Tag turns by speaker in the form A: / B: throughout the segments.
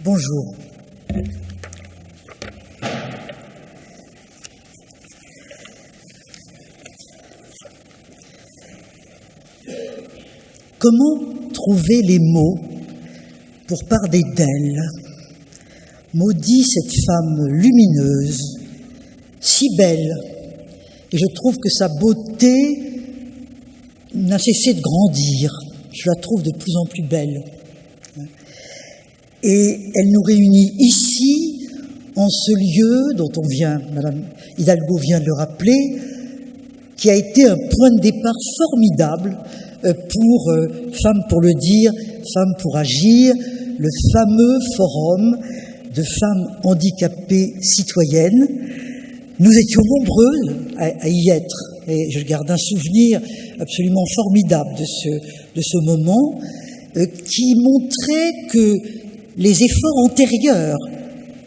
A: Bonjour. Comment trouver les mots pour parler d'elle? Maudit cette femme lumineuse, si belle, et je trouve que sa beauté n'a cessé de grandir. Je la trouve de plus en plus belle. Et elle nous réunit ici, en ce lieu dont Madame Hidalgo vient de le rappeler, qui a été un point de départ formidable pour Femmes pour le dire, Femmes pour agir, le fameux forum de femmes handicapées citoyennes. Nous étions nombreuses à y être, et je garde un souvenir absolument formidable de ce moment, qui montrait que les efforts antérieurs,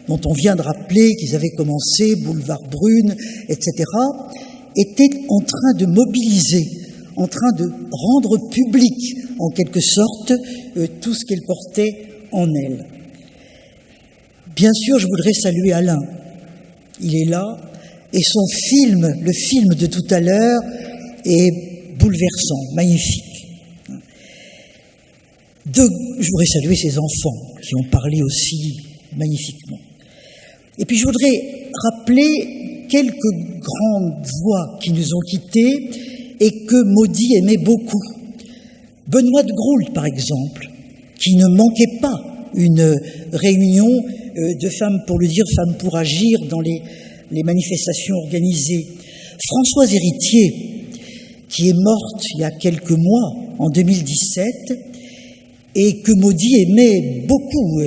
A: dont on vient de rappeler qu'ils avaient commencé, Boulevard Brune, etc., étaient en train de mobiliser, en train de rendre public, en quelque sorte, tout ce qu'elle portait en elle. Bien sûr, je voudrais saluer Alain. Il est là, et son film, le film de tout à l'heure, est bouleversant, magnifique. Je voudrais saluer ses enfants, qui ont parlé aussi magnifiquement. Et puis je voudrais rappeler quelques grandes voix qui nous ont quittés et que Maudit aimait beaucoup. Benoît de Groult, par exemple, qui ne manquait pas une réunion de Femmes pour le dire, Femmes pour agir dans les manifestations organisées. Françoise Héritier, qui est morte il y a quelques mois, en 2017, et que Maudit aimait beaucoup.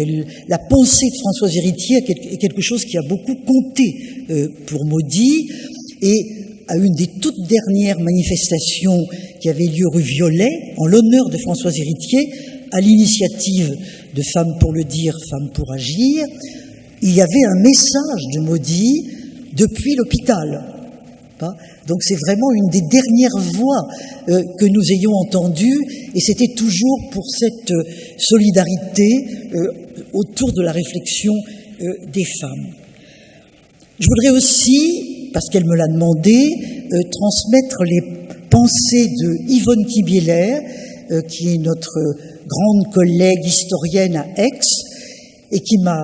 A: La pensée de Françoise Héritier est quelque chose qui a beaucoup compté pour Maudit, et à une des toutes dernières manifestations qui avait lieu rue Violet, en l'honneur de Françoise Héritier, à l'initiative de Femmes pour le dire, Femmes pour agir, il y avait un message de Maudit depuis l'hôpital. Donc c'est vraiment une des dernières voix que nous ayons entendues, et c'était toujours pour cette solidarité autour de la réflexion des femmes. Je voudrais aussi, parce qu'elle me l'a demandé, transmettre les pensées de Yvonne Kibieler, qui est notre grande collègue historienne à Aix, et qui m'a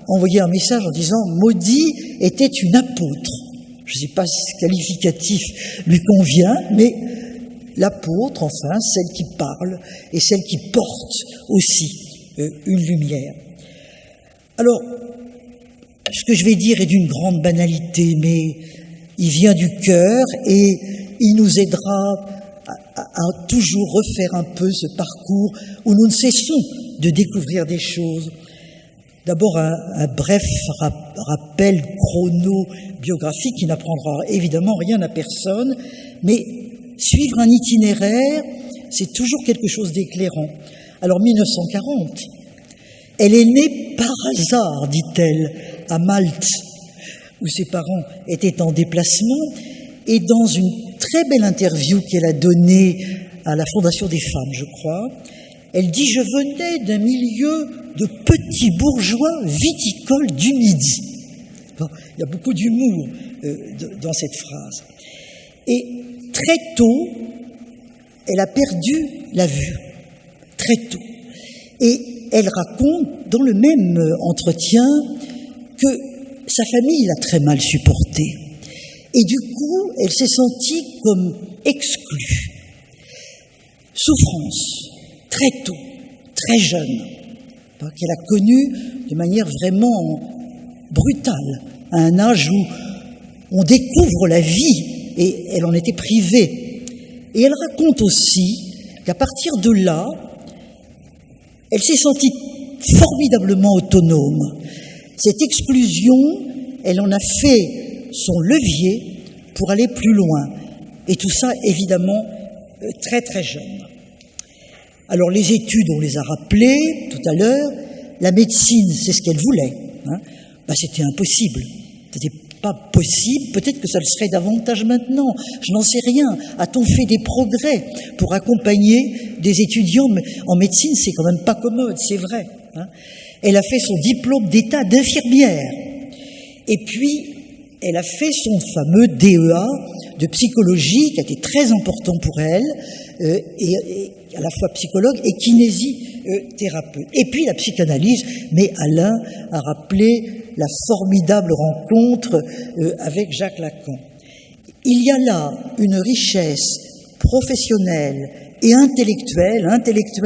A: envoyé un message en disant « Maudit était une apôtre ». Je ne sais pas si ce qualificatif lui convient, mais l'apôtre, enfin, celle qui parle et celle qui porte aussi une lumière. Alors, ce que je vais dire est d'une grande banalité, mais il vient du cœur et il nous aidera à toujours refaire un peu ce parcours où nous ne cessons de découvrir des choses. D'abord, un bref rappel chrono-biographique qui n'apprendra évidemment rien à personne, mais suivre un itinéraire, c'est toujours quelque chose d'éclairant. Alors, 1940, elle est née par hasard, dit-elle, à Malte, où ses parents étaient en déplacement, et dans une très belle interview qu'elle a donnée à la Fondation des femmes, je crois, elle dit « Je venais d'un milieu de petits bourgeois viticoles du Midi ». Bon, il y a beaucoup d'humour dans cette phrase. Et très tôt, elle a perdu la vue, très tôt. Et elle raconte dans le même entretien que sa famille l'a très mal supportée. Et du coup, elle s'est sentie comme exclue. Souffrance, très tôt, très jeune, qu'elle a connue de manière vraiment brutale, à un âge où on découvre la vie, et elle en était privée. Et elle raconte aussi qu'à partir de là, elle s'est sentie formidablement autonome. Cette exclusion, elle en a fait son levier pour aller plus loin. Et tout ça, évidemment, très très jeune. Alors les études, on les a rappelées tout à l'heure. La médecine, c'est ce qu'elle voulait. C'était impossible. C'était pas possible. Peut-être que ça le serait davantage maintenant. Je n'en sais rien. A-t-on fait des progrès pour accompagner des étudiants en médecine? C'est quand même pas commode, c'est vrai. Elle a fait son diplôme d'état d'infirmière. Et puis, elle a fait son fameux DEA de psychologie, qui a été très important pour elle, et à la fois psychologue et kinésithérapeute. Et puis la psychanalyse, mais Alain a rappelé la formidable rencontre avec Jacques Lacan. Il y a là une richesse professionnelle et intellectuelle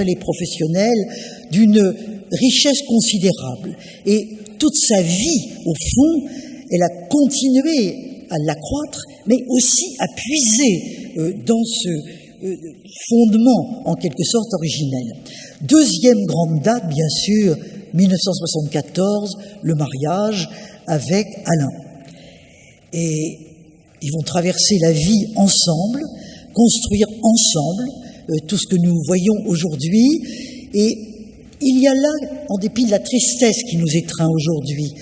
A: et professionnelle, d'une richesse considérable. Et toute sa vie, au fond, elle a continué à l'accroître, mais aussi à puiser dans ce fondement, en quelque sorte, originel. Deuxième grande date, bien sûr, 1974, le mariage avec Alain. Et ils vont traverser la vie ensemble, construire ensemble tout ce que nous voyons aujourd'hui. Et il y a là, en dépit de la tristesse qui nous étreint aujourd'hui,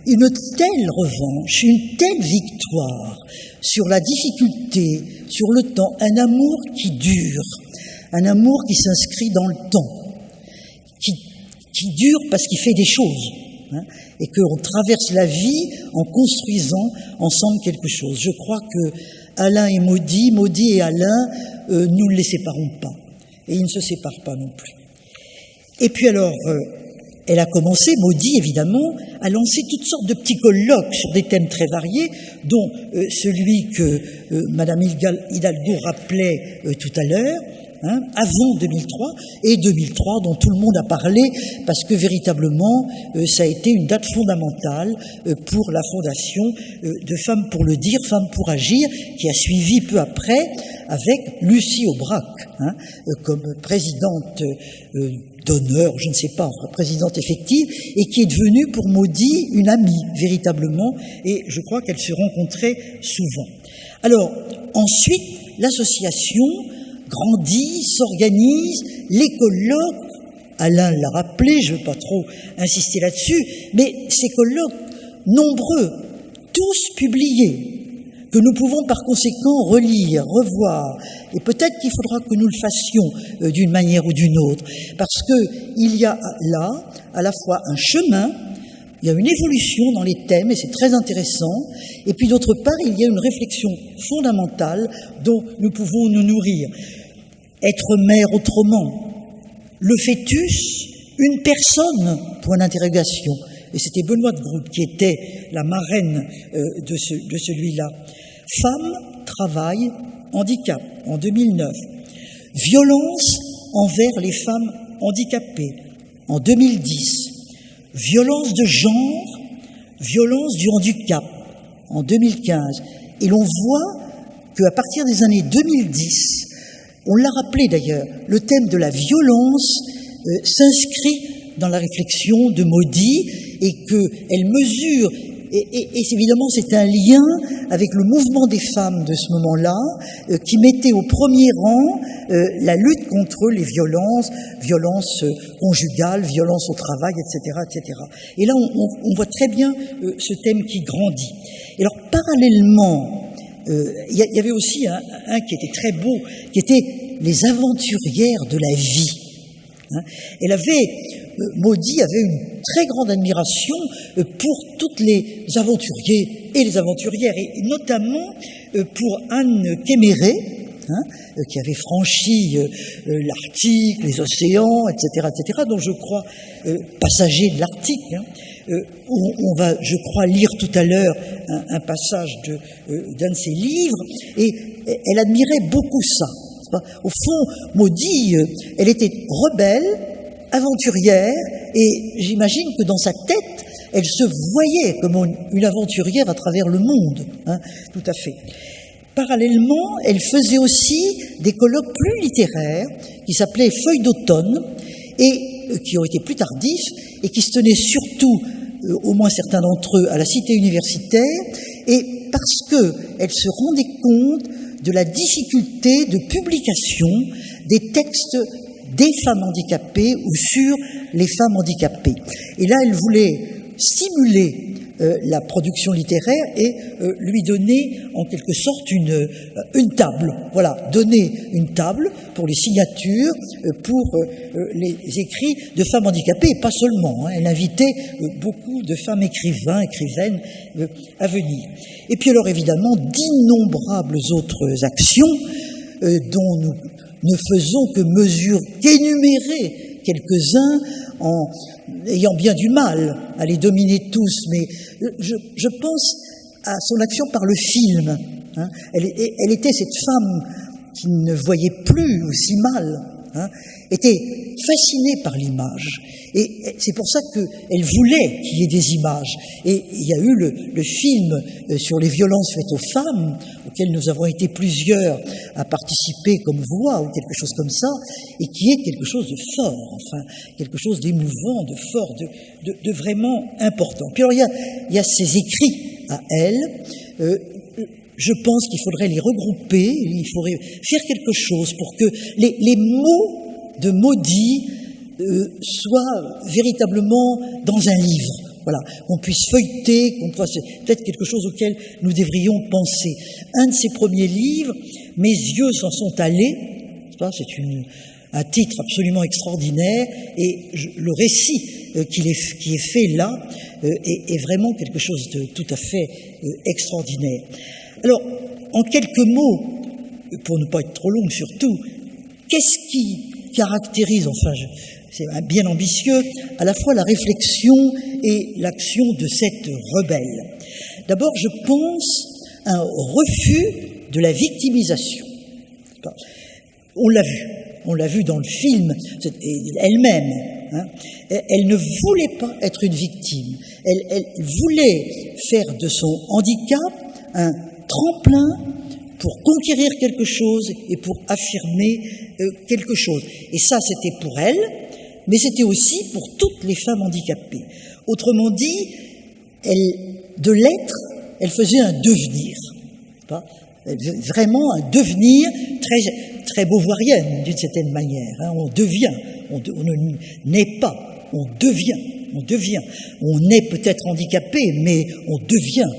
A: une telle revanche, une telle victoire sur la difficulté, sur le temps, un amour qui dure, un amour qui s'inscrit dans le temps, qui dure parce qu'il fait des choses, et qu'on traverse la vie en construisant ensemble quelque chose. Je crois que Alain et Maudie et Alain, nous ne les séparons pas, et ils ne se séparent pas non plus. Et puis alors, elle a commencé, Maudie évidemment, à lancer toutes sortes de petits colloques sur des thèmes très variés, dont celui que Madame Hidalgo rappelait tout à l'heure, avant 2003, et 2003 dont tout le monde a parlé, parce que véritablement ça a été une date fondamentale pour la fondation de Femmes pour le dire, Femmes pour agir, qui a suivi peu après avec Lucie Aubrac comme présidente d'honneur, je ne sais pas, présidente effective, et qui est devenue pour Maudie une amie, véritablement, et je crois qu'elles se rencontraient souvent. Alors, ensuite, l'association grandit, s'organise, les colloques, Alain l'a rappelé, je ne veux pas trop insister là-dessus, mais ces colloques, nombreux, tous publiés, que nous pouvons par conséquent relire, revoir, et peut-être qu'il faudra que nous le fassions d'une manière ou d'une autre, parce qu'il y a là à la fois un chemin, il y a une évolution dans les thèmes, et c'est très intéressant, et puis d'autre part, il y a une réflexion fondamentale dont nous pouvons nous nourrir. Être mère autrement, le fœtus, une personne, point d'interrogation. Et c'était Benoît de Groot qui était la marraine de celui-là. Femme, travail, handicap, en 2009. Violence envers les femmes handicapées, en 2010. Violence de genre, violence du handicap, en 2015. Et l'on voit qu'à partir des années 2010, on l'a rappelé d'ailleurs, le thème de la violence s'inscrit dans la réflexion de Maudie et qu'elle mesure, et évidemment c'est un lien avec le mouvement des femmes de ce moment-là qui mettait au premier rang la lutte contre les violences conjugales, violences au travail, etc., etc. Et là on voit très bien ce thème qui grandit. Et alors parallèlement, il y avait aussi un qui était très beau, qui était les aventurières de la vie. Maudie avait une très grande admiration pour toutes les aventuriers et les aventurières, et notamment pour Anne Kéméré, qui avait franchi l'Arctique, les océans, etc., dont je crois, passager de l'Arctique, on va, je crois, lire tout à l'heure un passage d'un de ses livres, et elle admirait beaucoup ça. Au fond, Maudie, elle était rebelle, aventurière, et j'imagine que dans sa tête, elle se voyait comme une aventurière à travers le monde, tout à fait. Parallèlement, elle faisait aussi des colloques plus littéraires qui s'appelaient Feuilles d'automne et qui ont été plus tardifs et qui se tenaient surtout, au moins certains d'entre eux, à la cité universitaire, et parce qu'elle se rendait compte de la difficulté de publication des textes des femmes handicapées ou sur les femmes handicapées. Et là, elle voulait stimuler la production littéraire et lui donner en quelque sorte une table. Voilà, donner une table pour les signatures, pour les écrits de femmes handicapées, et pas seulement. Elle invitait beaucoup de femmes écrivaines à venir. Et puis alors évidemment, d'innombrables autres actions dont nous ne faisons qu'énumérer quelques-uns en ayant bien du mal à les dominer tous, mais je pense à son action par le film. Elle était cette femme qui ne voyait plus aussi mal, était fascinée par l'image. Et c'est pour ça qu'elle voulait qu'il y ait des images. Et il y a eu le film sur les violences faites aux femmes, auquel nous avons été plusieurs à participer comme voix ou quelque chose comme ça, et qui est quelque chose de fort, enfin, quelque chose d'émouvant, de fort, de vraiment important. Puis alors il y a ces écrits à elle. Je pense qu'il faudrait les regrouper, il faudrait faire quelque chose pour que les mots de Maudit soient véritablement dans un livre. Voilà, qu'on puisse feuilleter, c'est peut-être quelque chose auquel nous devrions penser. Un de ses premiers livres, Mes yeux s'en sont allés, c'est un titre absolument extraordinaire, et le récit qui est fait là est vraiment quelque chose de tout à fait extraordinaire. Alors, en quelques mots, pour ne pas être trop long surtout, qu'est-ce qui caractérise, c'est bien ambitieux, à la fois la réflexion et l'action de cette rebelle? D'abord, je pense à un refus de la victimisation. On l'a vu dans le film, elle-même. Elle ne voulait pas être une victime. Elle voulait faire de son handicap un tremplin pour conquérir quelque chose et pour affirmer quelque chose. Et ça, c'était pour elle, mais c'était aussi pour toutes les femmes handicapées. Autrement dit, de l'être, elle faisait un devenir. Vraiment un devenir très, très beauvoirienne, d'une certaine manière. On devient, on ne naît pas, on devient. On est peut-être handicapé, mais on devient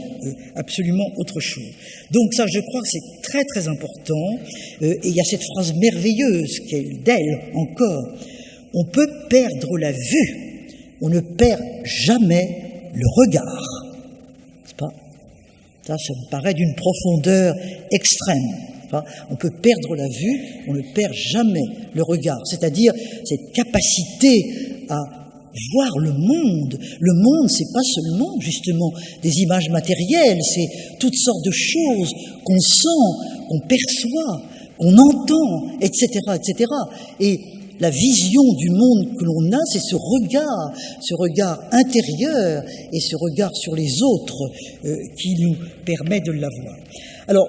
A: absolument autre chose. Donc ça, je crois que c'est très très important. Et il y a cette phrase merveilleuse d'elle encore. On peut perdre la vue, on ne perd jamais le regard. C'est pas ça me paraît d'une profondeur extrême. On peut perdre la vue, on ne perd jamais le regard. C'est-à-dire cette capacité à voir le monde. Le monde, c'est pas seulement, justement, des images matérielles, c'est toutes sortes de choses qu'on sent, qu'on perçoit, qu'on entend, etc., etc. Et la vision du monde que l'on a, c'est ce regard intérieur et ce regard sur les autres qui nous permet de l'avoir. Alors,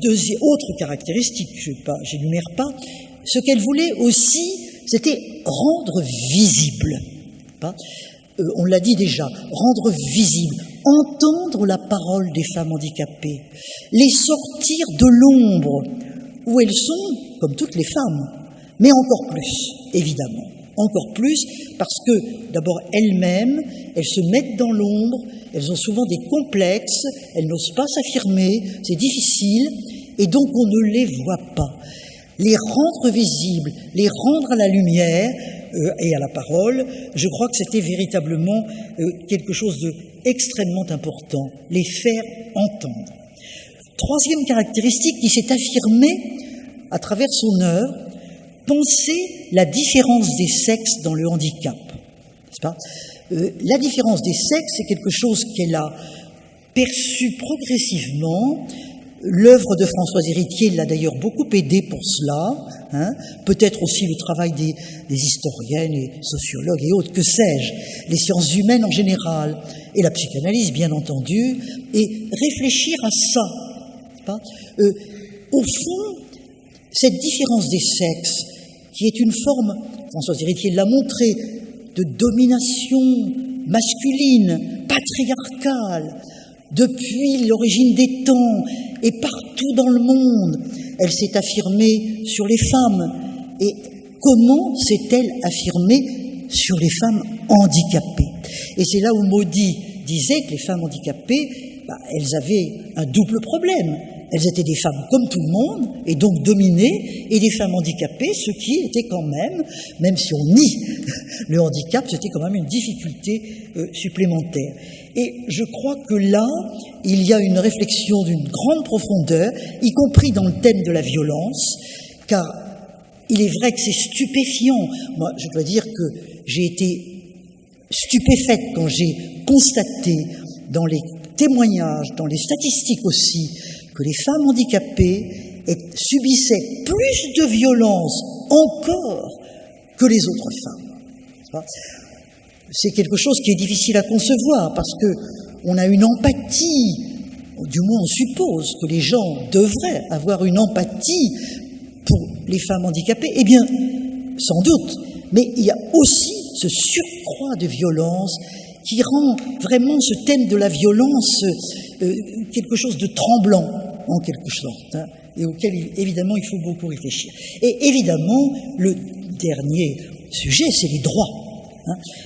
A: deux autres caractéristiques, j'énumère pas, ce qu'elle voulait aussi, c'était rendre visible. On l'a dit déjà, rendre visible, entendre la parole des femmes handicapées, les sortir de l'ombre où elles sont, comme toutes les femmes, mais encore plus, évidemment, encore plus, parce que d'abord elles-mêmes, elles se mettent dans l'ombre, elles ont souvent des complexes, elles n'osent pas s'affirmer, c'est difficile, et donc on ne les voit pas. Les rendre visibles, les rendre à la lumière et à la parole, je crois que c'était véritablement quelque chose d'extrêmement important, les faire entendre. Troisième caractéristique qui s'est affirmée à travers son œuvre, penser la différence des sexes dans le handicap. N'est-ce pas ? La différence des sexes, c'est quelque chose qu'elle a perçu progressivement. L'œuvre de Françoise Héritier l'a d'ailleurs beaucoup aidée pour cela, peut-être aussi le travail des historiennes et sociologues et autres, que sais-je, les sciences humaines en général, et la psychanalyse bien entendu, et réfléchir à ça. Au fond, cette différence des sexes, qui est une forme, Françoise Héritier l'a montré, de domination masculine, patriarcale, depuis l'origine des temps et partout dans le monde, elle s'est affirmée sur les femmes. Et comment s'est-elle affirmée sur les femmes handicapées? Et c'est là où Maudit disait que les femmes handicapées, elles avaient un double problème. Elles étaient des femmes comme tout le monde, et donc dominées, et des femmes handicapées, ce qui était quand même si on nie le handicap, c'était quand même une difficulté supplémentaire. Et je crois que là, il y a une réflexion d'une grande profondeur, y compris dans le thème de la violence, car il est vrai que c'est stupéfiant. Moi, je dois dire que j'ai été stupéfaite quand j'ai constaté dans les témoignages, dans les statistiques aussi, que les femmes handicapées subissaient plus de violence encore que les autres femmes. C'est quelque chose qui est difficile à concevoir parce que on a une empathie, du moins on suppose que les gens devraient avoir une empathie pour les femmes handicapées. Eh bien, sans doute, mais il y a aussi ce surcroît de violence qui rend vraiment ce thème de la violence quelque chose de tremblant, en quelque sorte, et auquel, évidemment, il faut beaucoup réfléchir. Et évidemment, le dernier sujet, c'est les droits.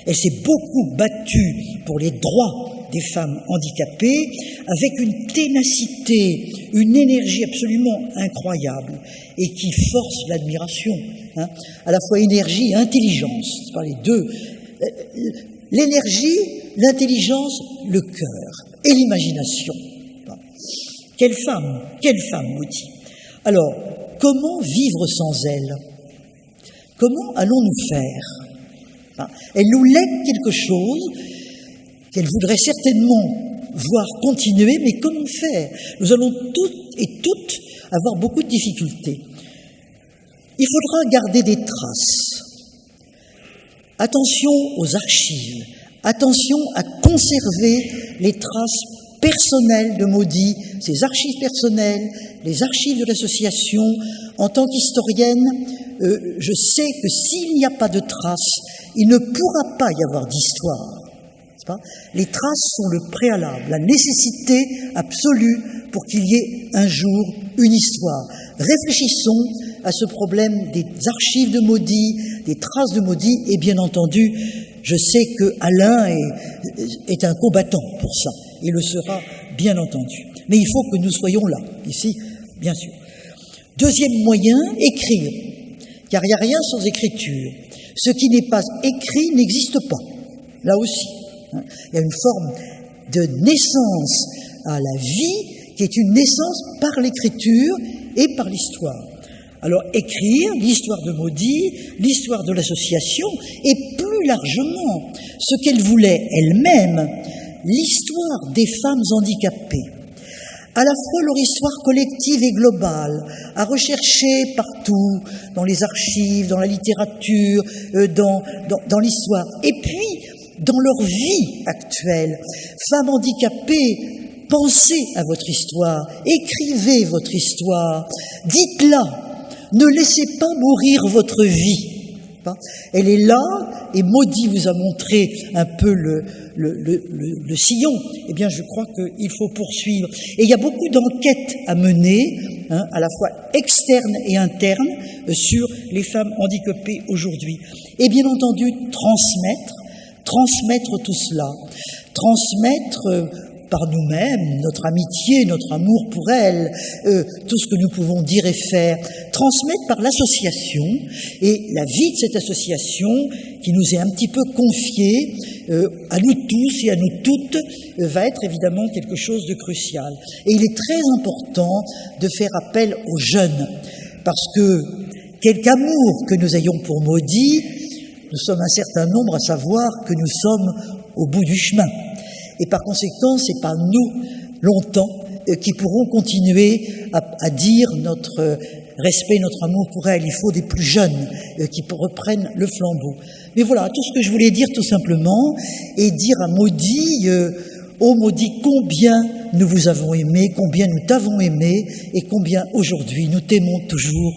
A: Elle s'est beaucoup battue pour les droits des femmes handicapées, avec une ténacité, une énergie absolument incroyable, et qui force l'admiration, à la fois énergie et intelligence, c'est pas les deux. L'énergie, l'intelligence, le cœur et l'imagination. Quelle femme maudite. Alors, comment vivre sans elle? Comment allons-nous faire? Elle nous lègue quelque chose qu'elle voudrait certainement voir continuer, mais comment faire? Nous allons toutes et toutes avoir beaucoup de difficultés. Il faudra garder des traces. Attention aux archives, attention à conserver les traces personnelles de Maudit, ses archives personnelles, les archives de l'association. En tant qu'historienne, je sais que s'il n'y a pas de traces, il ne pourra pas y avoir d'histoire. Les traces sont le préalable, la nécessité absolue pour qu'il y ait un jour une histoire. Réfléchissons à ce problème des archives de Maudit, des traces de Maudit, et bien entendu, je sais que Alain est un combattant pour ça, il le sera bien entendu. Mais il faut que nous soyons là, ici, bien sûr. Deuxième moyen, écrire, car il n'y a rien sans écriture. Ce qui n'est pas écrit n'existe pas, là aussi. Il y a une forme de naissance à la vie qui est une naissance par l'écriture et par l'histoire. Alors écrire l'histoire de Maudit, l'histoire de l'association et plus largement ce qu'elle voulait elle-même, l'histoire des femmes handicapées. À la fois leur histoire collective et globale, à rechercher partout, dans les archives, dans la littérature, dans l'histoire, et puis dans leur vie actuelle. Femmes handicapées, pensez à votre histoire, écrivez votre histoire, dites-la, ne laissez pas mourir votre vie. Elle est là, et Maudit vous a montré un peu le sillon. Eh bien, je crois qu'il faut poursuivre. Et il y a beaucoup d'enquêtes à mener, à la fois externes et internes, sur les femmes handicapées aujourd'hui. Et bien entendu, transmettre tout cela, transmettre par nous-mêmes notre amitié, notre amour pour elles, tout ce que nous pouvons dire et faire, transmettre par l'association, et la vie de cette association qui nous est un petit peu confiée à nous tous et à nous toutes va être évidemment quelque chose de crucial. Et il est très important de faire appel aux jeunes, parce que quelque amour que nous ayons pour Maudit, nous sommes un certain nombre à savoir que nous sommes au bout du chemin. Et par conséquent, c'est pas nous, longtemps, qui pourrons continuer à dire notre respect, notre amour pour elle. Il faut des plus jeunes qui reprennent le flambeau. Mais voilà, tout ce que je voulais dire tout simplement, et dire à Maudit, ô Maudit, combien nous vous avons aimé, combien nous t'avons aimé, et combien aujourd'hui nous t'aimons toujours.